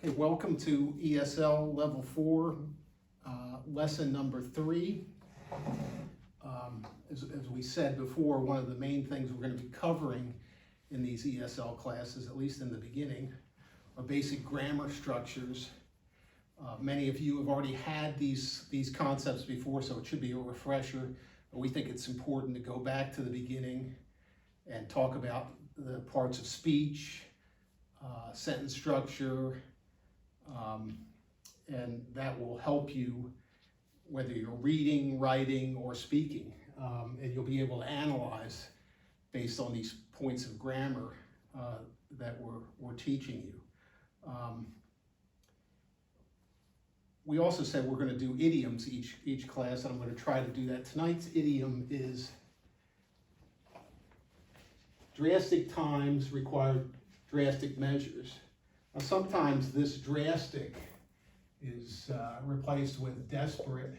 Okay, welcome to ESL Level 4, lesson number 3. As we said before, one of the main things we're going to be covering in these ESL classes, at least in the beginning, are basic grammar structures. Many of you have already had these concepts before, so it should be a refresher, but we think it's important to go back to the beginning and talk about the parts of speech, sentence structure, and that will help you whether you're reading, writing, or speaking, and you'll be able to analyze based on these points of grammar that we're teaching you. We also said we're going to do idioms each class, and I'm going to try to do that. Tonight's idiom is drastic times require drastic measures. Now, sometimes this drastic is replaced with desperate.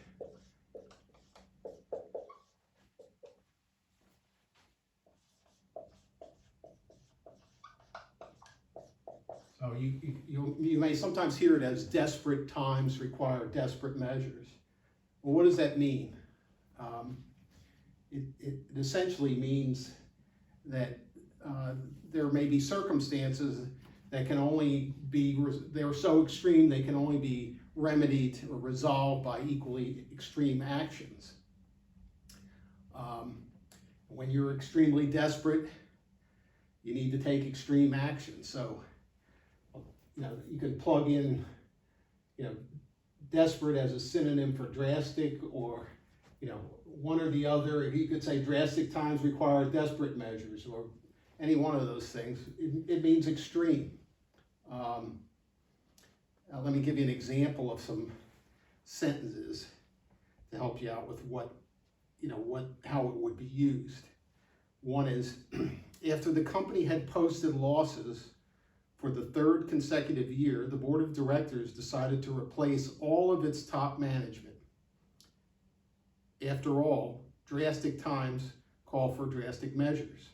So you may sometimes hear it as desperate times require desperate measures. Well, what does that mean? It essentially means that there may be circumstances that can only be, they're so extreme they can only be remedied or resolved by equally extreme actions. When you're extremely desperate, you need to take extreme action. So, you can plug in, desperate as a synonym for drastic, or, one or the other. You could say drastic times require desperate measures, or any one of those things. It means extreme. Let me give you an example of some sentences to help you out with how it would be used. One is, after the company had posted losses for the third consecutive year, the board of directors decided to replace all of its top management. After all, drastic times call for drastic measures.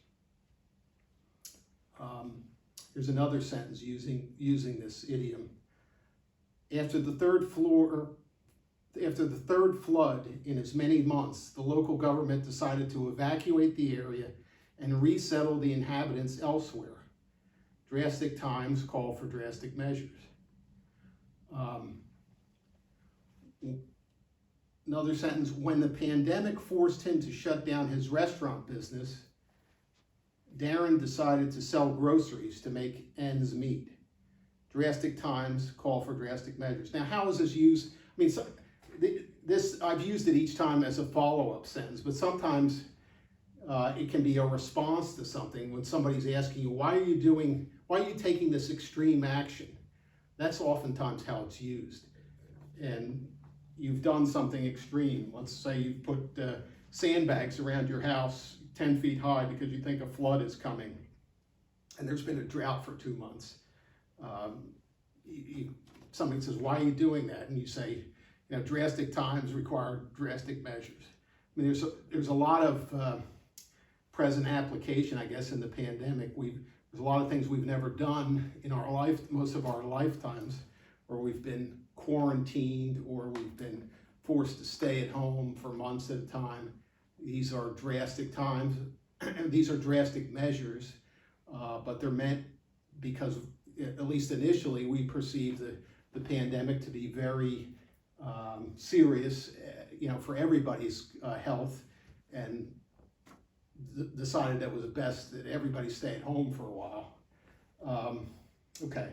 Here's another sentence using this idiom. After the third flood in as many months, the local government decided to evacuate the area and resettle the inhabitants elsewhere. Drastic times call for drastic measures. Another sentence, when the pandemic forced him to shut down his restaurant business, Darren decided to sell groceries to make ends meet. Drastic times call for drastic measures. Now, how is this used? I've used it each time as a follow-up sentence, but sometimes it can be a response to something when somebody's asking you, why are you taking this extreme action? That's oftentimes how it's used. And you've done something extreme. Let's say you put sandbags around your house 10 feet high because you think a flood is coming, and there's been a drought for 2 months. Somebody says, why are you doing that? And you say, drastic times require drastic measures. There's a lot of present application, I guess, in the pandemic. There's a lot of things we've never done in our life, most of our lifetimes, where we've been quarantined or we've been forced to stay at home for months at a time. These are drastic times, these are drastic measures, but they're meant because, at least initially, we perceived the pandemic to be very serious, for everybody's health, and decided that it was best that everybody stay at home for a while. Okay,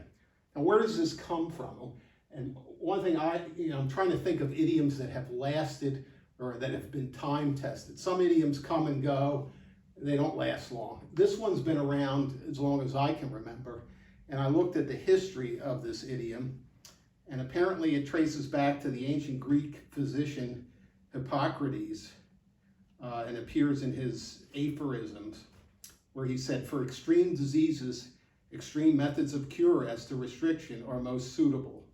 now where does this come from? And one thing I'm trying to think of idioms that have lasted or that have been time tested. Some idioms come and go, they don't last long. This one's been around as long as I can remember, and I looked at the history of this idiom, and apparently it traces back to the ancient Greek physician Hippocrates, and appears in his aphorisms, where he said, for extreme diseases, extreme methods of cure as to restriction are most suitable.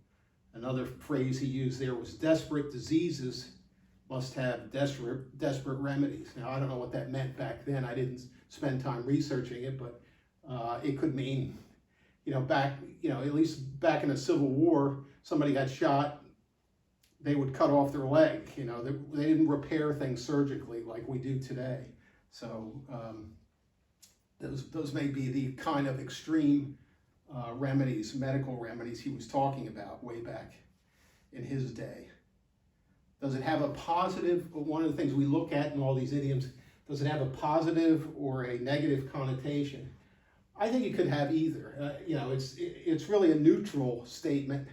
Another phrase he used there was, desperate diseases must have desperate remedies. Now, I don't know what that meant back then. I didn't spend time researching it, but it could mean at least back in the Civil War, somebody got shot, they would cut off their leg. They didn't repair things surgically like we do today. So those may be the kind of extreme remedies, medical remedies he was talking about way back in his day. Does it have a positive, one of the things we look at in all these idioms, does it have a positive or a negative connotation? I think it could have either. It's really a neutral statement.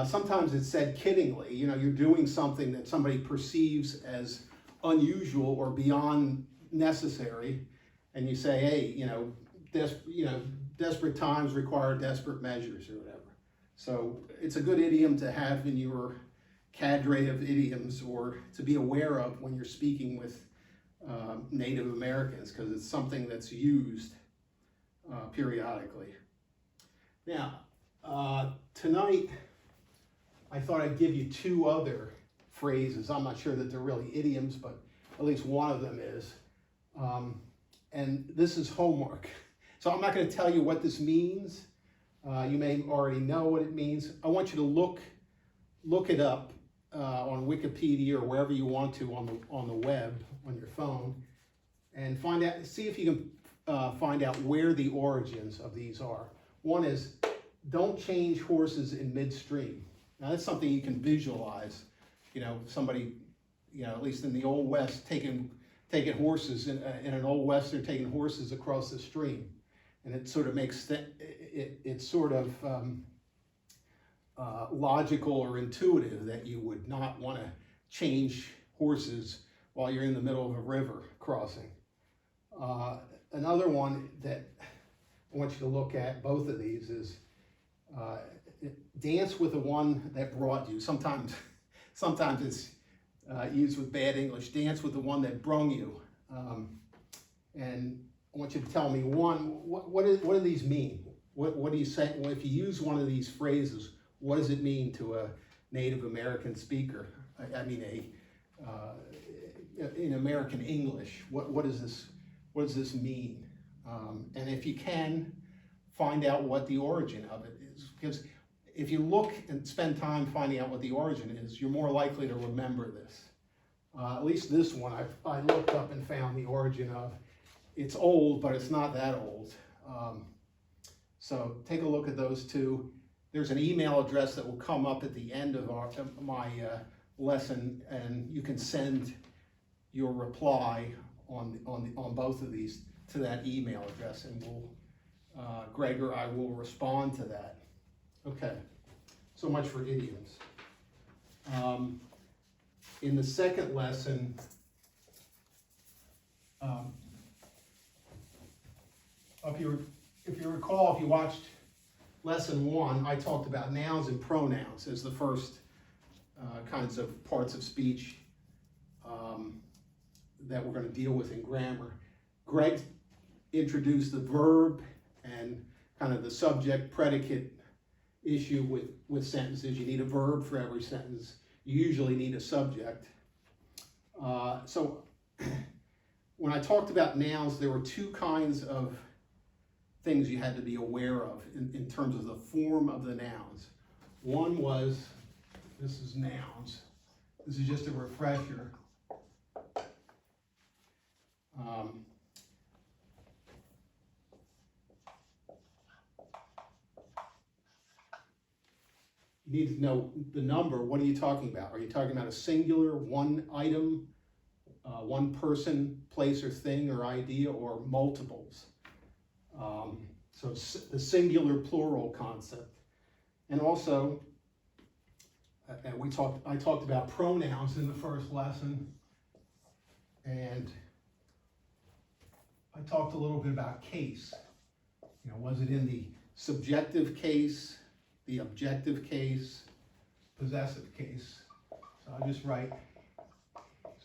Sometimes it's said kiddingly. You're doing something that somebody perceives as unusual or beyond necessary, and you say, hey, desperate times require desperate measures or whatever. So it's a good idiom to have in your cadre of idioms or to be aware of when you're speaking with Native Americans, because it's something that's used periodically. Now, tonight, I thought I'd give you two other phrases. I'm not sure that they're really idioms, but at least one of them is. And this is homework. So I'm not going to tell you what this means. You may already know what it means. I want you to look it up on Wikipedia or wherever you want to on the web, on your phone, and see if you can find out where the origins of these are. One is, don't change horses in midstream. Now that's something you can visualize. Somebody, at least in the Old West, taking horses in an Old West, they're taking horses across the stream, and it sort of makes it's sort of logical or intuitive that you would not want to change horses while you're in the middle of a river crossing. Another one that I want you to look at, both of these, is dance with the one that brought you. Sometimes it's used with bad English. Dance with the one that brung you. And I want you to tell me, one, what do these mean? What do you say? Well, if you use one of these phrases, what does it mean to a Native American speaker? In American English, what does this mean? And if you can, find out what the origin of it is. Because if you look and spend time finding out what the origin is, you're more likely to remember this. At least this one, I looked up and found the origin of. It's old, but it's not that old. So take a look at those two. There's an email address that will come up at the end of my lesson, and you can send your reply on both of these to that email address, and Greg or I will respond to that. Okay, so much for idioms. In the second lesson, if you recall, if you watched lesson 1, I talked about nouns and pronouns as the first kinds of parts of speech that we're going to deal with in grammar. Greg introduced the verb and kind of the subject predicate issue with sentences. You need a verb for every sentence. You usually need a subject. So when I talked about nouns, there were two kinds of things you had to be aware of in terms of the form of the nouns. One was, this is nouns. This is just a refresher. You need to know the number. What are you talking about? Are you talking about a singular, one item, one person, place or thing or idea, or multiples? So the singular plural concept. And also, I talked about pronouns in the first lesson, and I talked a little bit about case. Was it in the subjective case, the objective case, possessive case? So I'll just write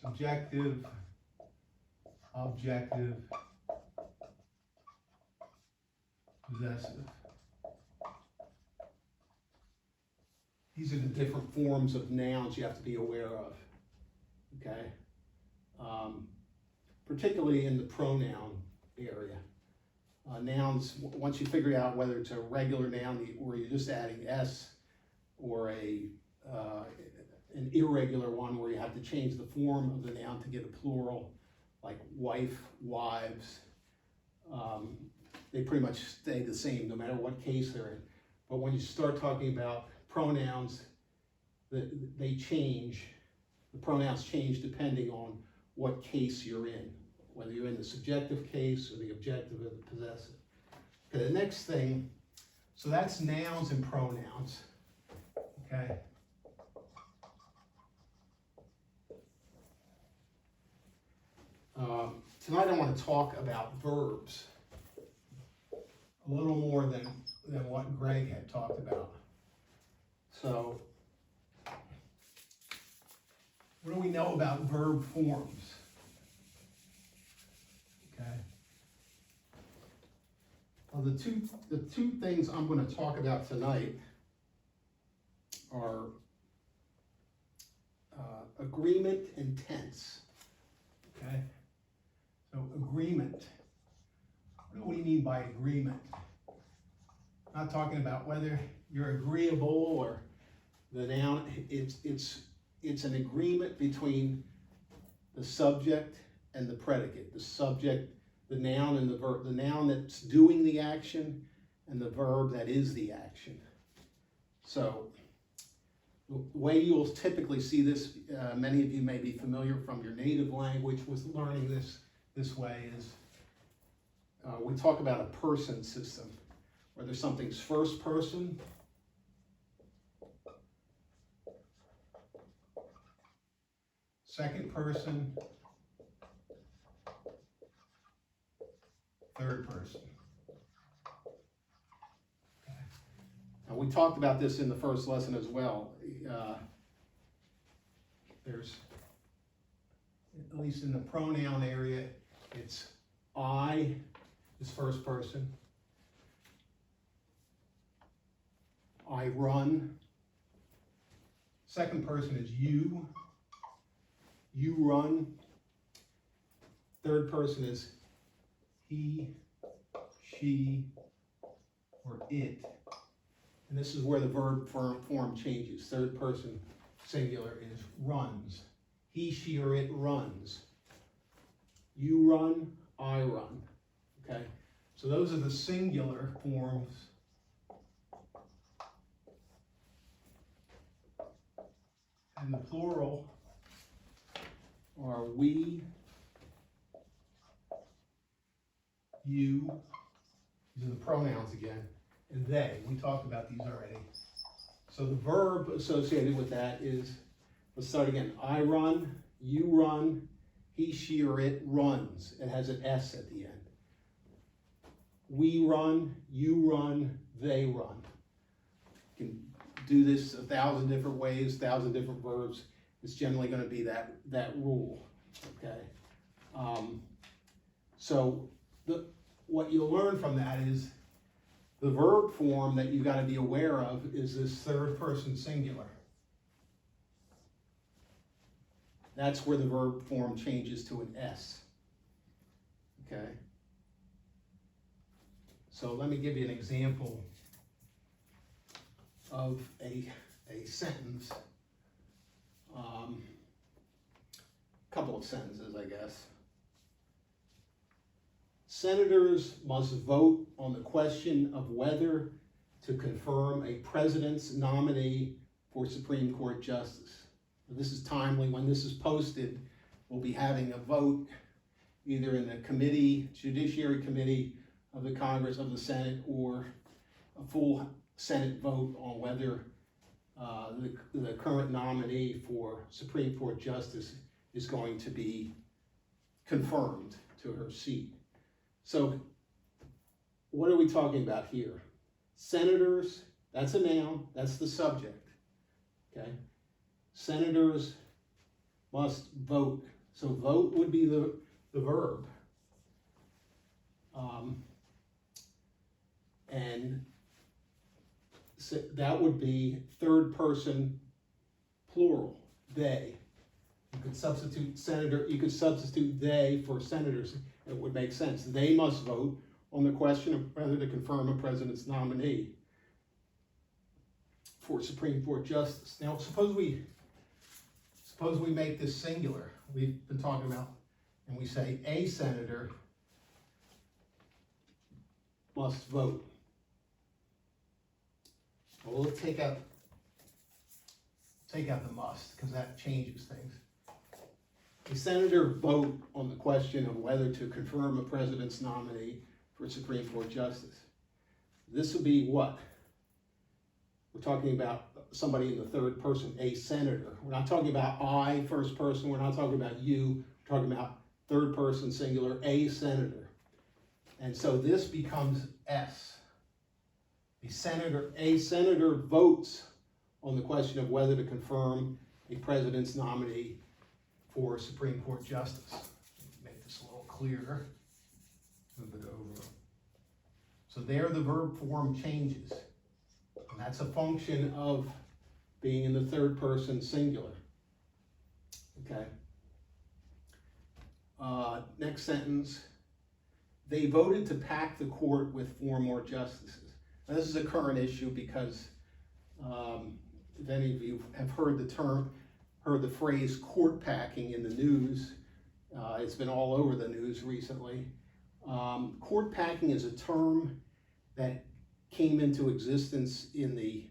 subjective, objective, possessive. These are the different forms of nouns you have to be aware of, okay? Particularly in the pronoun area. Nouns, once you figure out whether it's a regular noun or you're just adding s, or an irregular one where you have to change the form of the noun to get a plural, like wife, wives, they pretty much stay the same no matter what case they're in. But when you start talking about pronouns, they change. The pronouns change depending on what case you're in, whether you're in the subjective case or the objective or the possessive. Okay, the next thing, so that's nouns and pronouns. Okay. Tonight I want to talk about verbs a little more than what Greg had talked about. So, what do we know about verb forms? Okay. Well, the two things I'm going to talk about tonight are agreement and tense. Okay. So agreement. What do we mean by agreement? I'm not talking about whether you're agreeable or the noun. It's an agreement between the subject and the predicate. The subject, the noun, and the verb. The noun that's doing the action and the verb that is the action. So the way you'll typically see this, many of you may be familiar from your native language with learning this way, is we talk about a person system, whether something's first person, second person, third person. Okay. Now we talked about this in the first lesson as well. There's, at least in the pronoun area, it's I is first person. I run. Second person is you. You run. Third person is he, she, or it. And this is where the verb form changes. Third person singular is runs. He, she, or it runs. You run, I run. Okay? So those are the singular forms. And the plural are we, you, these are the pronouns again, and they. We talked about these already. So the verb associated with that is, let's start again. I run, you run, he, she, or it runs. It has an S at the end. We run, you run, they run. You can do this 1,000 different ways, 1,000 different verbs. It's generally going to be that rule. Okay. So what you'll learn from that is the verb form that you've got to be aware of is this third person singular. That's where the verb form changes to an S. Okay. So let me give you an example of a sentence. Couple of sentences, I guess. Senators must vote on the question of whether to confirm a president's nominee for Supreme Court justice. This is timely. When this is posted, we'll be having a vote either in the committee, Judiciary Committee of the Congress, of the Senate, or a full Senate vote on whether the current nominee for Supreme Court justice is going to be confirmed to her seat. So what are we talking about here? Senators, that's a noun, that's the subject, okay? Senators must vote. So vote would be the verb. And so that would be third person plural, they. You could substitute senator, you could substitute they for senators. It would make sense. They must vote, on the question of whether to confirm a president's nominee for Supreme Court justice. Now, suppose we make this singular. We've been talking about, and we say a senator must vote. Well, we'll take out the must, because that changes things. A senator vote on the question of whether to confirm a president's nominee for Supreme Court justice. This would be what? We're talking about somebody in the third person, a senator. We're not talking about I, first person. We're not talking about you. We're talking about third person, singular, a senator. And so this becomes S. A senator votes on the question of whether to confirm a president's nominee for Supreme Court justice. Make this a little clearer. Move it over. So there the verb form changes. And that's a function of being in the third person singular. Okay. Next sentence. They voted to pack the court with 4 more justices. Now, this is a current issue because if any of you have heard the phrase court packing in the news, it's been all over the news recently. Court packing is a term that came into existence in the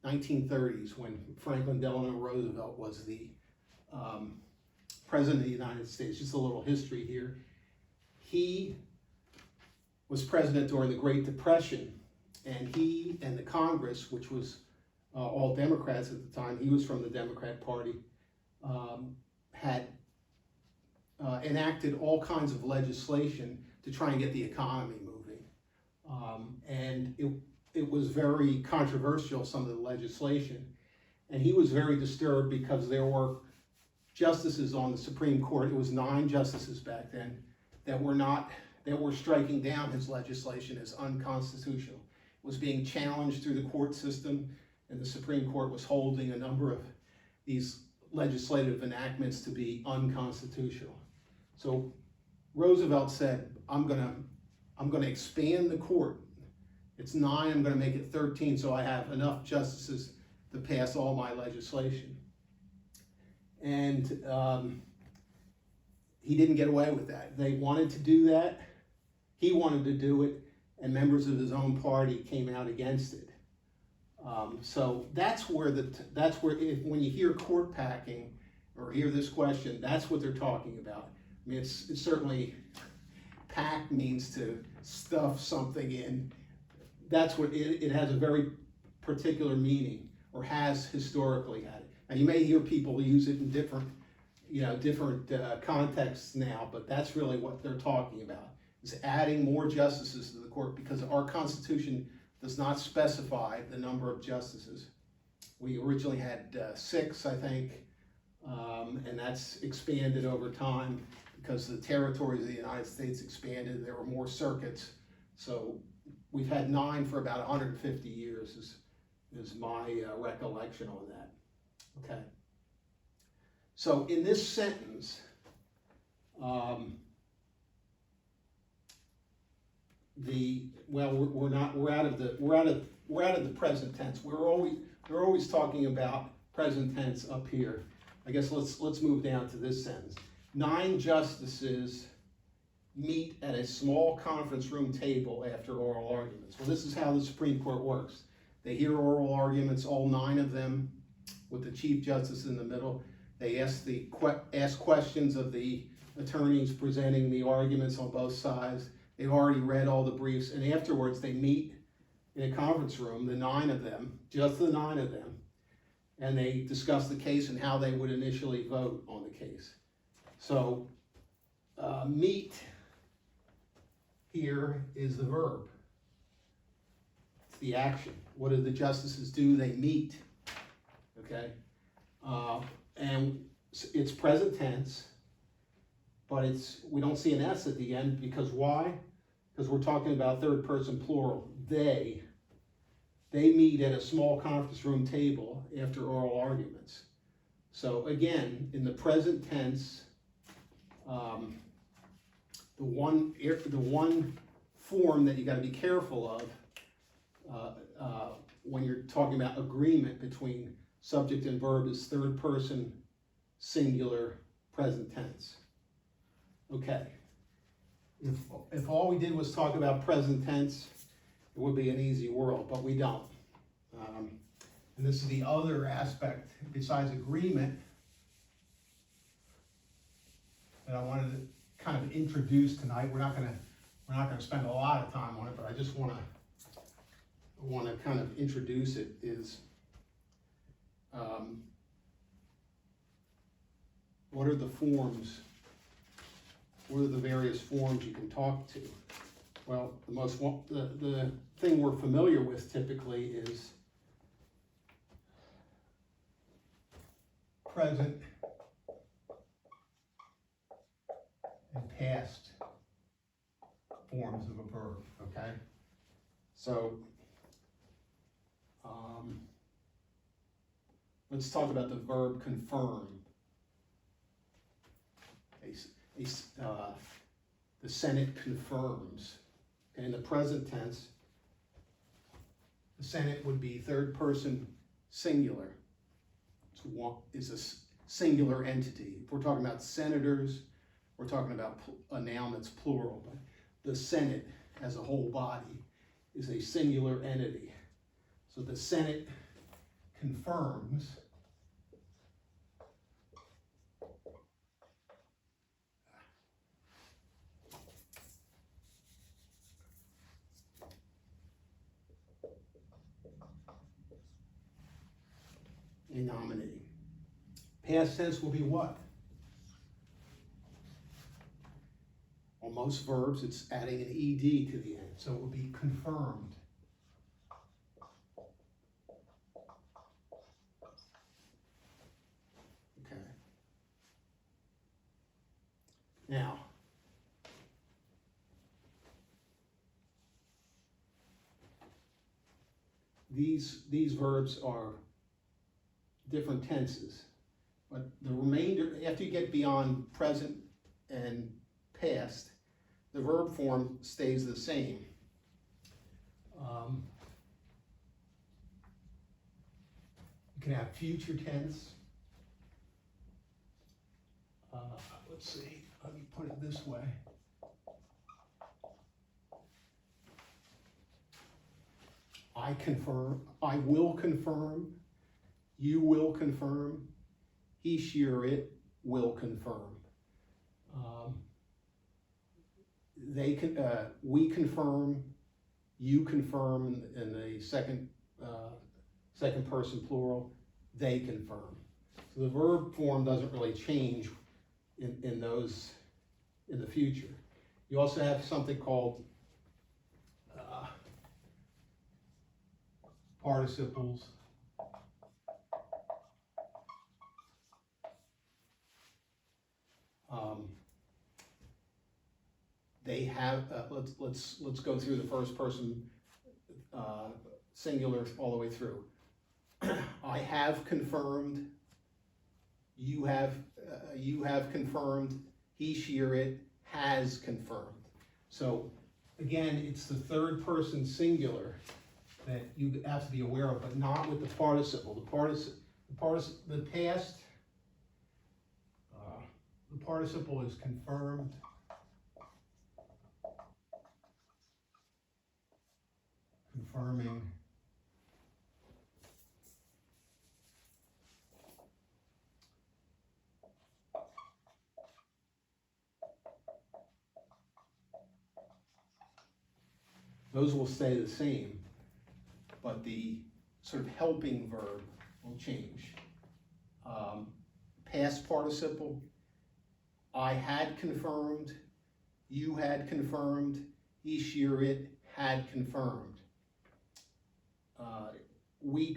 1930s when Franklin Delano Roosevelt was the President of the United States. Just a little history here. He was president during the Great Depression, and he and the Congress, which was all Democrats at the time, he was from the Democrat Party, had enacted all kinds of legislation to try and get the economy moving. And it was very controversial, some of the legislation. And he was very disturbed because there were justices on the Supreme Court, it was 9 justices back then, that were striking down his legislation as unconstitutional. It was being challenged through the court system, and the Supreme Court was holding a number of these legislative enactments to be unconstitutional. So Roosevelt said, I'm gonna expand the court. It's 9, I'm gonna make it 13, so I have enough justices to pass all my legislation. And he didn't get away with that. They wanted to do that. He wanted to do it, and members of his own party came out against it. So that's where when you hear court packing or hear this question, that's what they're talking about. I mean, it's certainly, pack means to stuff something in. That's what it has a very particular meaning, or has historically had it. And you may hear people use it in different contexts now, but that's really what they're talking about, is adding more justices to the court, because our Constitution does not specify the number of justices. We originally had 6, I think, and that's expanded over time because the territories of the United States expanded. There were more circuits, so we've had 9 for about 150 years is my recollection on that. Okay. So in this sentence, we're out of the present tense. They're always talking about present tense up here. I guess let's move down to this sentence. 9 justices meet at a small conference room table after oral arguments. Well, this is how the Supreme Court works. They hear oral arguments, all 9 of them, with the Chief Justice in the middle. They ask questions of the attorneys presenting the arguments on both sides. They've already read all the briefs, and afterwards they meet in a conference room, the 9 of them, just the 9 of them, and they discuss the case and how they would initially vote on the case. So meet here is the verb. It's the action. What do the justices do? They meet. Okay? And it's present tense, but we don't see an S at the end, because why? Because we're talking about third person plural. They meet at a small conference room table after oral arguments. So again, in the present tense, the one form that you got to be careful of when you're talking about agreement between subject and verb is third person singular present tense. Okay. If all we did was talk about present tense, it would be an easy world, but we don't. And this is the other aspect besides agreement that I wanted to kind of introduce tonight. We're not gonna spend a lot of time on it, but I just want to kind of introduce it. Is what are the forms? What are the various forms you can talk to? Well, the thing we're familiar with typically is present and past forms of a verb, okay? So, let's talk about the verb confirm. The Senate confirms. In the present tense, the Senate would be third person singular. It's a singular entity. If we're talking about senators, we're talking about a noun that's plural. But the Senate as a whole body is a singular entity. So the Senate confirms a nominee. Past tense will be what? On most verbs, it's adding an ed to the end, so it will be confirmed. Okay. Now, these verbs are different tenses, but the remainder, after you get beyond present and past, the verb form stays the same. You can have future tense. Let's see, let me put it this way. I confirm, I will confirm, you will confirm, he, she, or it will confirm. We confirm, you confirm in the second person plural, they confirm. So the verb form doesn't really change in the future. You also have something called participles. They have, let's go through the first person singular all the way through. I have confirmed, you have confirmed, he, she, or it has confirmed. So again, it's the third person singular that you have to be aware of, but not with the participle. The participle is confirmed. Confirming. Those will stay the same, but the sort of helping verb will change. Past participle, I had confirmed, you had confirmed, he, she, or it had confirmed. We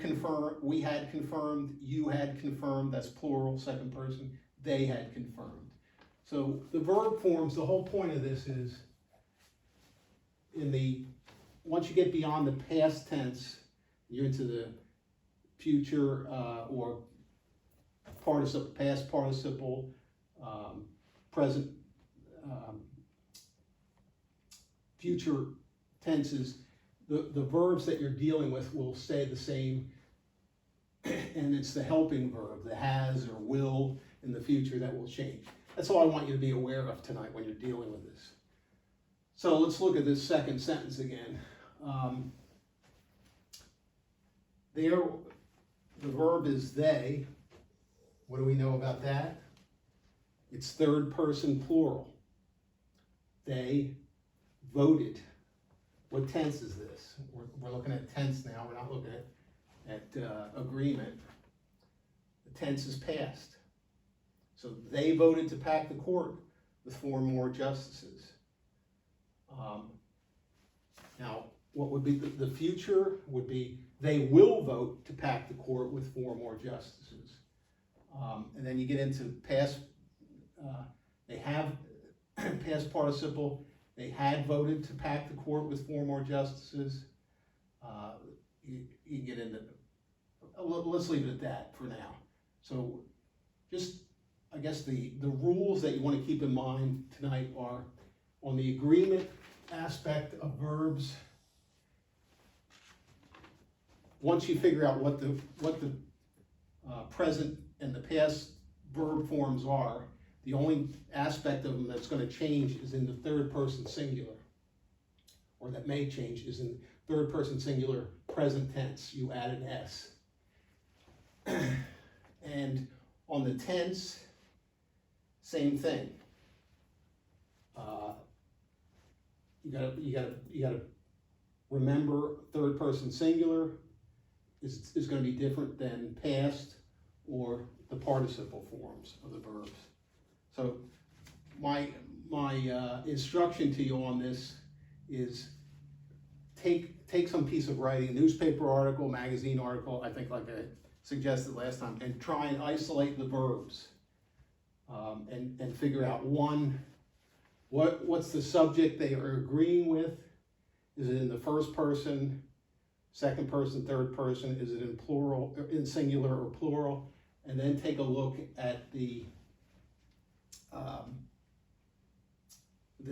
had confirmed, you had confirmed, that's plural, second person, they had confirmed. So the verb forms, the whole point of this is once you get beyond the past tense, you're into the future or participle, past participle, present, future tenses, the verbs that you're dealing with will stay the same, and it's the helping verb, the has or will in the future, that will change. That's all I want you to be aware of tonight when you're dealing with this. So let's look at this second sentence again. There, the verb is they. What do we know about that? It's third person plural. They voted. What tense is this? We're looking at tense now. We're not looking at agreement. The tense is past. So they voted to pack the court with 4 more justices. Now, what would be the future would be they will vote to pack the court with 4 more justices. And then you get into past, they have past participle, they had voted to pack the court with 4 more justices. You get into, let's leave it at that for now. So just, I guess the rules that you want to keep in mind tonight are on the agreement aspect of verbs. Once you figure out what the present and the past verb forms are, the only aspect of them that's going to change is in the third person singular, or that may change is in third person singular present tense. You add an S. And on the tense, same thing. You gotta remember third person singular is going to be different than past or the participle forms of the verbs. So my instruction to you on this is take some piece of writing, newspaper article, magazine article, I think like I suggested last time, and try and isolate the verbs and figure out what's the subject they are agreeing with. Is it in the first person, second person, third person? Is it in plural, in singular or plural? And then take a look at the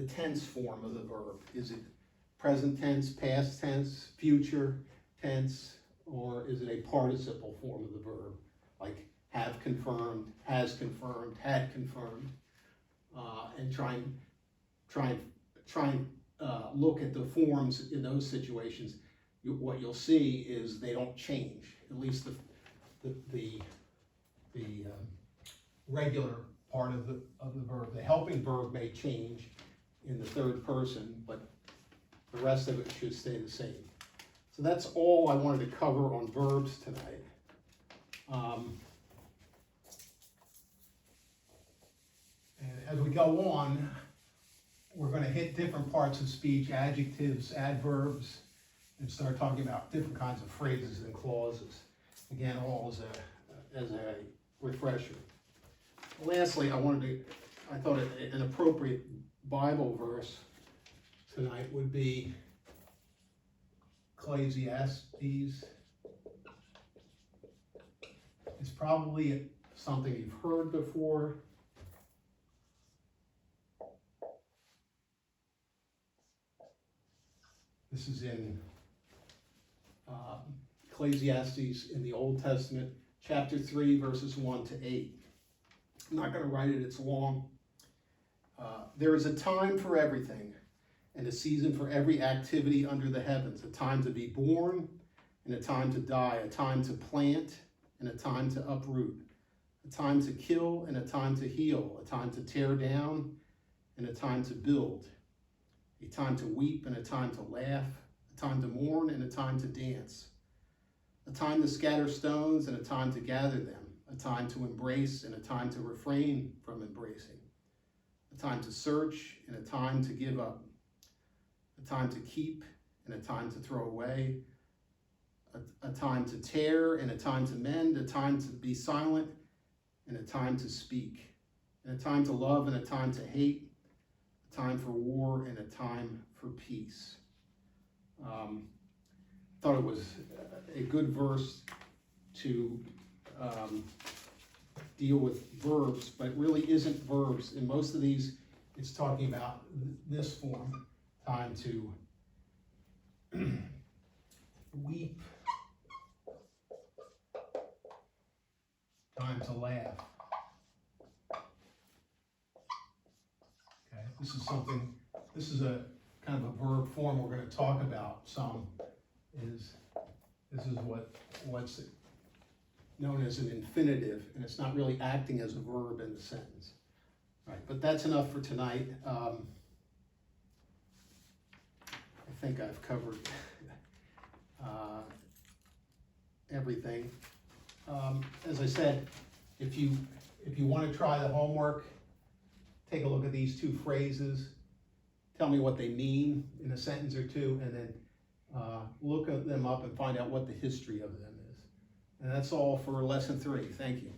tense form of the verb. Is it present tense, past tense, future tense, or is it a participle form of the verb, like have confirmed, has confirmed, had confirmed, and try and look at the forms in those situations. What you'll see is they don't change. At least the regular part of the verb. The helping verb may change in the third person, but the rest of it should stay the same. So that's all I wanted to cover on verbs tonight. And as we go on, we're going to hit different parts of speech, adjectives, adverbs, and start talking about different kinds of phrases and clauses. Again, all as a refresher. Lastly, I thought an appropriate Bible verse tonight would be Ecclesiastes. It's probably something you've heard before. This is in Ecclesiastes in the Old Testament, chapter 3, verses 1 to 8. I'm not going to write it, it's long. There is a time for everything, and a season for every activity under the heavens, a time to be born, and a time to die, a time to plant, and a time to uproot, a time to kill, and a time to heal, a time to tear down, and a time to build, a time to weep, and a time to laugh, a time to mourn, and a time to dance, a time to scatter stones, and a time to gather them, a time to embrace, and a time to refrain from embracing, a time to search, and a time to give up, a time to keep, and a time to throw away, a time to tear, and a time to mend, a time to be silent, and a time to speak, and a time to love, and a time to hate, a time for war, and a time for peace. Thought it was a good verse to deal with verbs, but it really isn't verbs. In most of these, it's talking about this form, time to Weep time to laugh. Okay, this is a kind of a verb form we're going to talk about some. This is what's known as an infinitive, and it's not really acting as a verb in the sentence. Right, but that's enough for tonight. I think I've covered everything. As I said, if you want to try the homework, take a look at these two phrases, tell me what they mean in a sentence or two, and then look them up and find out what the history of them is. And that's all for lesson 3. Thank you.